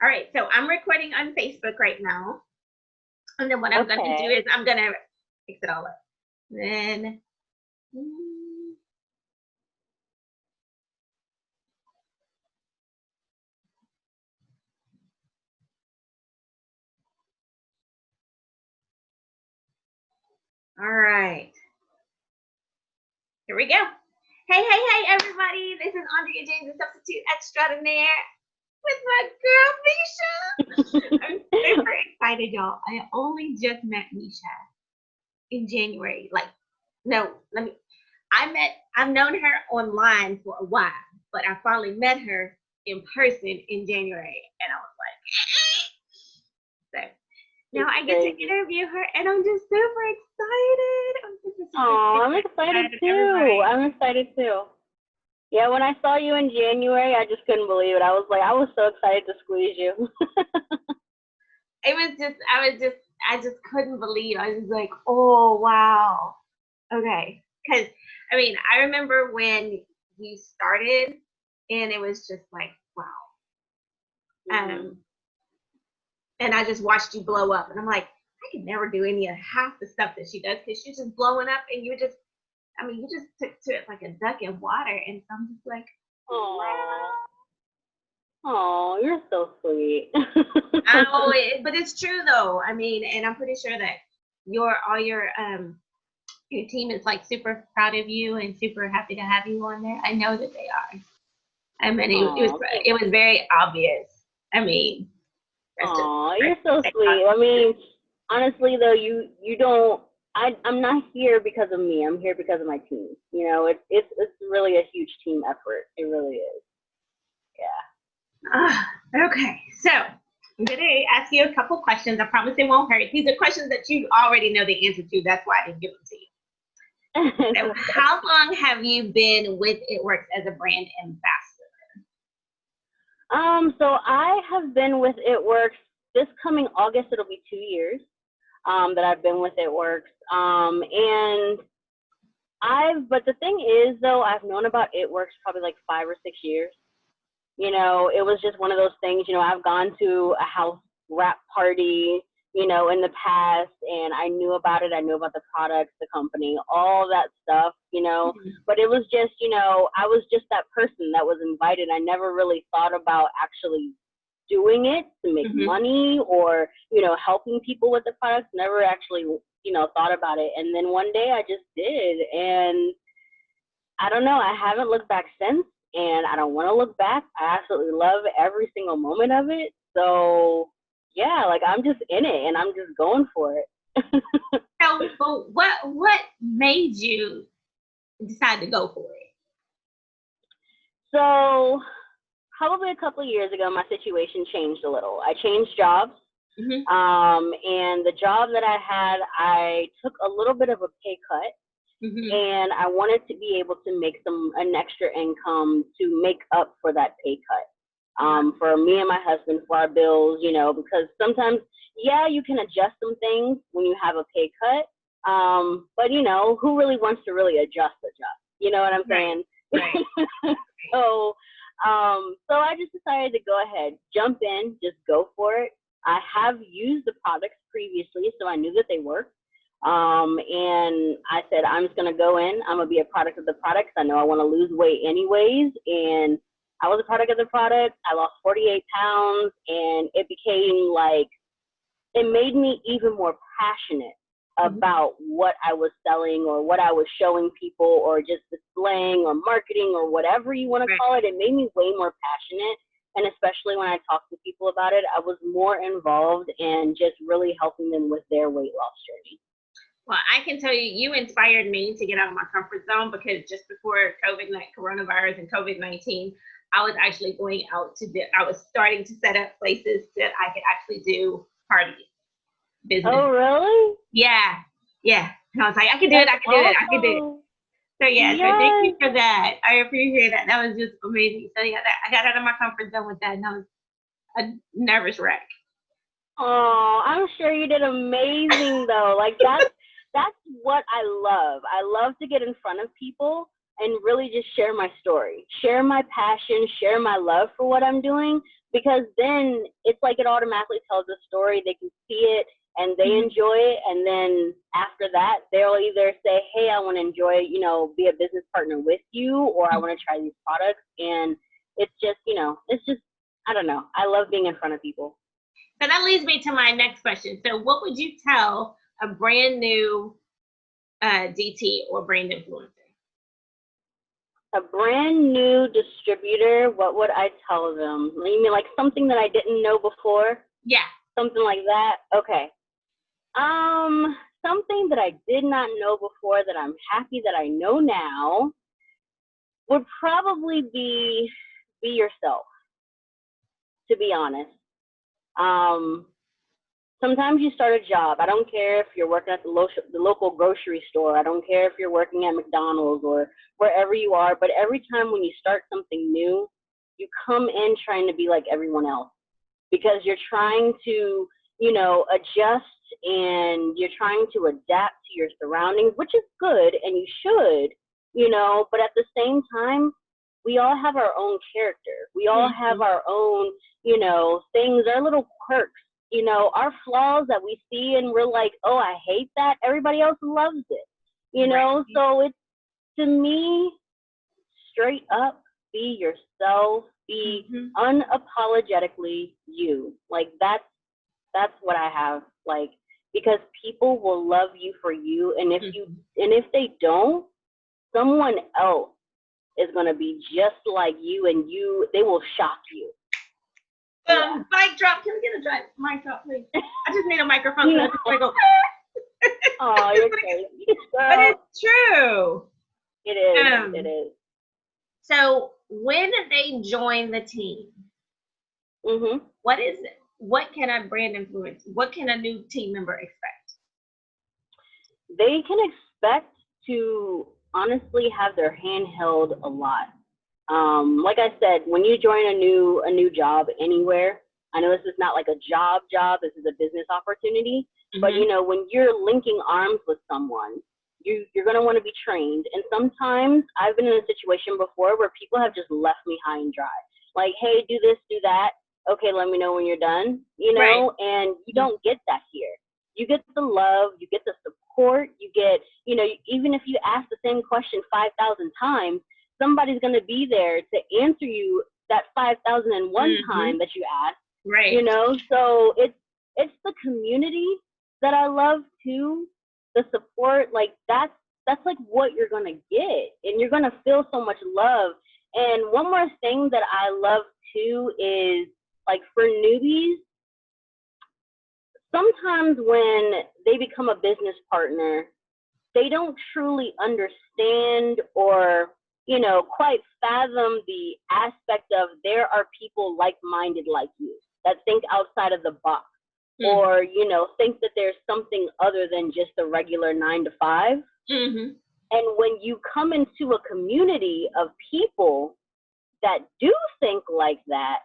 All right, so I'm recording on Facebook right now. And then what I'm going to do is I'm going to fix it all up. Then, all right. Here we go. Hey, everybody. This is Andrea James, the substitute extraordinaire, with my girl, Meisha. I'm super excited, y'all. I only just met Meisha in January. I've known her online for a while, but I finally met her in person in January, and I was like, so now I get to interview her, and I'm just super excited. I'm excited too. I'm excited too. Yeah, when I saw you in January, I just couldn't believe it. I was so excited to squeeze you. I just couldn't believe. I was like, oh wow, okay. Because I mean, I remember when you started, and it was just like, wow. And I just watched you blow up, and I'm like, I could never do any of half the stuff that she does, because she's just blowing up, and you just took to it like a duck in water, and so I'm just like, wow. Oh, you're so sweet. But it's true though. I mean, and I'm pretty sure that your team is like super proud of you and super happy to have you on there. I know that they are. I mean, it was very obvious. I mean, you're so sweet. I mean, honestly though, you don't. I'm not here because of me. I'm here because of my team. You know, it's really a huge team effort. It really is. Yeah. Okay, so I'm going to ask you a couple questions. I promise it won't hurt. These are questions that you already know the answer to. That's why I didn't give them to you. So how long have you been with It Works as a brand ambassador? So I have been with It Works. This coming August, it'll be 2 years that I've been with It Works. But the thing is, though, I've known about It Works probably like 5 or 6 years. You know, it was just one of those things. You know, I've gone to a house wrap party, you know, in the past, and I knew about it. I knew about the products, the company, all that stuff, you know. Mm-hmm. But it was just, you know, I was just that person that was invited. I never really thought about actually doing it to make mm-hmm. money or, you know, helping people with the products. Never actually, you know, thought about it. And then one day I just did. And I don't know, I haven't looked back since. And I don't want to look back. I absolutely love every single moment of it. So, yeah, like I'm just in it and I'm just going for it. So, what made you decide to go for it? So, probably a couple of years ago, my situation changed a little. I changed jobs. Mm-hmm. And the job that I had, I took a little bit of a pay cut. Mm-hmm. And I wanted to be able to make an extra income to make up for that pay cut. For me and my husband, for our bills, you know, because sometimes, yeah, you can adjust some things when you have a pay cut. But, you know, who really wants to really adjust? You know what I'm saying? Right. So I just decided to go ahead, jump in, just go for it. I have used the products previously, so I knew that they worked. And I said, I'm just going to go in. I'm going to be a product of the products. I know I want to lose weight anyways. And I was a product of the product. I lost 48 pounds and it became like, it made me even more passionate about what I was selling or what I was showing people or just displaying or marketing or whatever you want to call it. It made me way more passionate. And especially when I talked to people about it, I was more involved in just really helping them with their weight loss journey. Well, I can tell you, you inspired me to get out of my comfort zone because just before coronavirus and COVID-19, I was actually going out I was starting to set up places that I could actually do parties, business. Oh, really? Yeah. And I was like, I can do it. So yeah, yes. So thank you for that. I appreciate that. That was just amazing. So yeah, I got out of my comfort zone with that, and I was a nervous wreck. Oh, I'm sure you did amazing though. Like that's what I love. I love to get in front of people and really just share my story, share my passion, share my love for what I'm doing, because then it's like it automatically tells a story. They can see it and they enjoy it. And then after that, they'll either say, hey, I want to enjoy, you know, be a business partner with you, or I want to try these products. And it's just, you know, it's just, I don't know. I love being in front of people. So that leads me to my next question. So what would you tell a brand new DT or brand influencer? A brand new distributor, what would I tell them? You mean like something that I didn't know before? Yeah. Something like that? Okay. Something that I did not know before that I'm happy that I know now would probably be yourself, to be honest. Sometimes you start a job. I don't care if you're working at the local grocery store. I don't care if you're working at McDonald's or wherever you are. But every time when you start something new, you come in trying to be like everyone else, because you're trying to, you know, adjust, and you're trying to adapt to your surroundings, which is good, and you should, you know, but at the same time, we all have our own character. We all have our own, you know, things, our little quirks, you know, our flaws that we see and we're like, oh, I hate that. Everybody else loves it, you know? So it's, to me, straight up, be yourself, be unapologetically you. Like that's what I have, like, because people will love you for you. And if they don't, someone else is going to be just like you, and they will shock you. Mic drop. Can we get a mic drop, please? I just need a microphone. So I go. Oh, you're crazy. But it's true. It is. It is. So when they join the team, what is it? What can a brand influence? What can a new team member expect? They can expect to honestly have their hand held a lot. Like I said, when you join a new job anywhere, I know this is not like a job, this is a business opportunity, but you know, when you're linking arms with someone, you're going to want to be trained. And sometimes I've been in a situation before where people have just left me high and dry. Like, hey, do this, do that. Okay, let me know when you're done, you know, and you don't get that here. You get the love, you get the support, you get, you know, even if you ask the same question 5,000 times, somebody's going to be there to answer you that 5,001 time that you asked. Right. You know, so it's the community that I love too. The support, like that's like what you're going to get, and you're going to feel so much love. And one more thing that I love too is, like, for newbies, sometimes when they become a business partner, they don't truly understand or, you know, quite fathom the aspect of there are people like-minded like you that think outside of the box, or, you know, think that there's something other than just a regular 9 to 5. And when you come into a community of people that do think like that,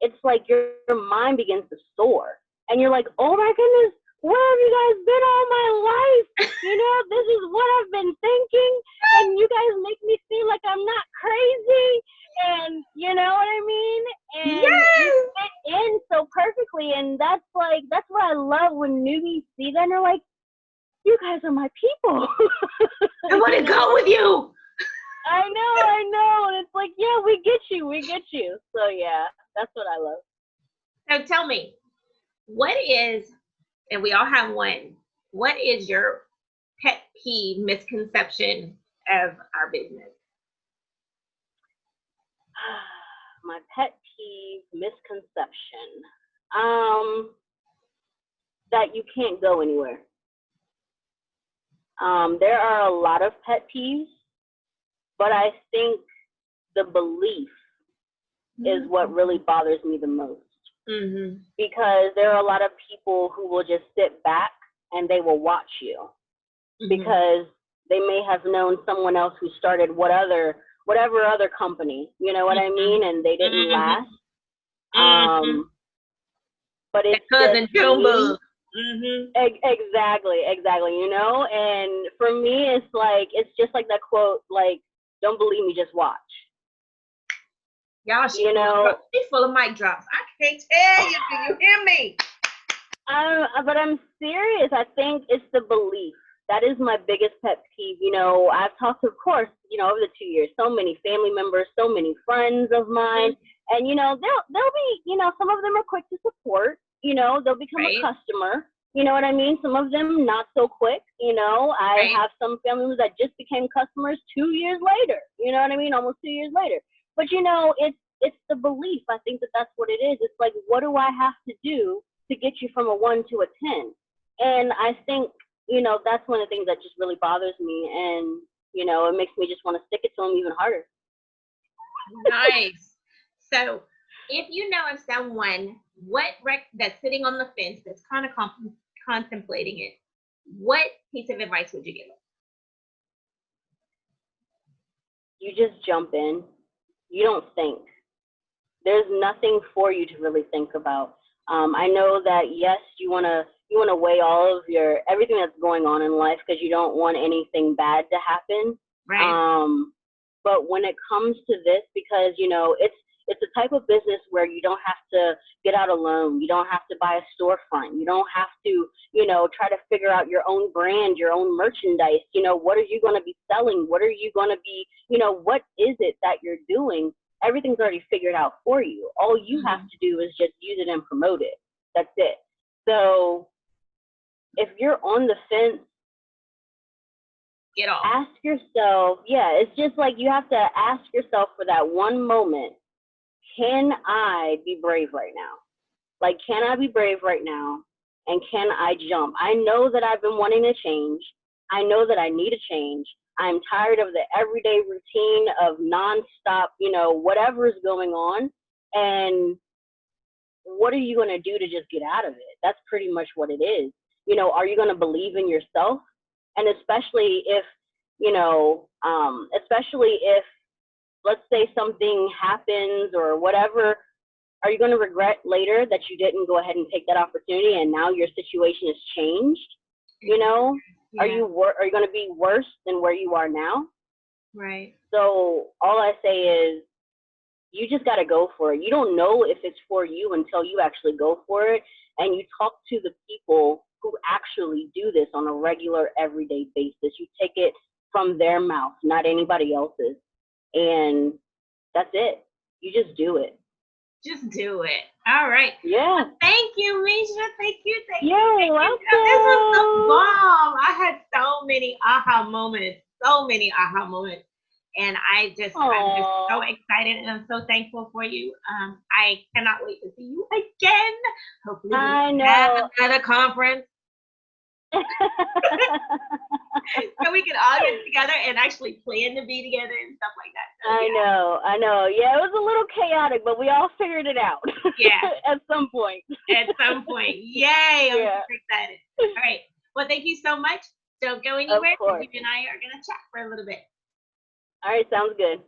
it's like your mind begins to soar. And you're like, oh my goodness, where have you guys been all my life? You know, this is what I've been thinking. And you guys make me feel like I'm not crazy. And you know what I mean? And you fit in so perfectly. And that's what I love when newbies see that and they're like, you guys are my people. I want to go with you. I know. And it's like, yeah, we get you. So yeah, that's what I love. So tell me, what is, and we all have one, what is your pet peeve misconception of our business? My pet peeve misconception, that you can't go anywhere. There are a lot of pet peeves, but I think the belief is what really bothers me the most. Because there are a lot of people who will just sit back and they will watch you because they may have known someone else who started whatever other company, you know what I mean, and they didn't last. But it's cousin Jumbo. Exactly, you know. And for me, it's just like that quote, like, Don't believe me, just watch. Y'all, she's full of mic drops. I can't tell you. Do you hear me? But I'm serious. I think it's the belief. That is my biggest pet peeve. I've talked to, of course, over the 2 years, so many family members, so many friends of mine, and they'll be, some of them are quick to support. They'll become a customer. You know what I mean? Some of them not so quick. I have some family members that just became customers 2 years later. You know what I mean? Almost 2 years later. But it's the belief. I think that's what it is. It's like, what do I have to do to get you from a 1 to a 10? And I think, that's one of the things that just really bothers me. And, it makes me just want to stick it to them even harder. Nice. So if you know of someone that's sitting on the fence, that's kind of contemplating it, what piece of advice would you give them? You just jump in. You don't think. There's nothing for you to really think about. I know that, yes, you want to weigh all of everything that's going on in life, because you don't want anything bad to happen. Right. But when it comes to this, because, it's a type of business where you don't have to get out a loan. You don't have to buy a storefront. You don't have to, try to figure out your own brand, your own merchandise. What are you going to be selling? What are you going to be, what is it that you're doing? Everything's already figured out for you. All you have to do is just use it and promote it. That's it. So if you're on the fence, get off. Ask yourself, it's just like you have to ask yourself for that one moment, can I be brave right now? Like, can I be brave right now? And can I jump? I know that I've been wanting to change. I know that I need to change. I'm tired of the everyday routine of nonstop, whatever is going on. And what are you going to do to just get out of it? That's pretty much what it is. Are you going to believe in yourself? And especially if, let's say something happens or whatever, are you going to regret later that you didn't go ahead and take that opportunity and now your situation has changed? Yeah. Are you going to be worse than where you are now? Right. So all I say is, you just got to go for it. You don't know if it's for you until you actually go for it, and you talk to the people who actually do this on a regular, everyday basis. You take it from their mouth, not anybody else's. And that's it. You just do it. Just do it. All right. Yeah. Well, thank you, Meisha. Thank you. You're welcome. This was the bomb. I had so many aha moments. And I'm just so excited, and I'm so thankful for you. I cannot wait to see you again. Hopefully we have another conference. So we can all get together and actually plan to be together and stuff like that. So, I know. Yeah, it was a little chaotic, but we all figured it out. Yeah. At some point. Yay. I'm super excited. All right. Well, thank you so much. Don't go anywhere. You and I are going to chat for a little bit. All right. Sounds good.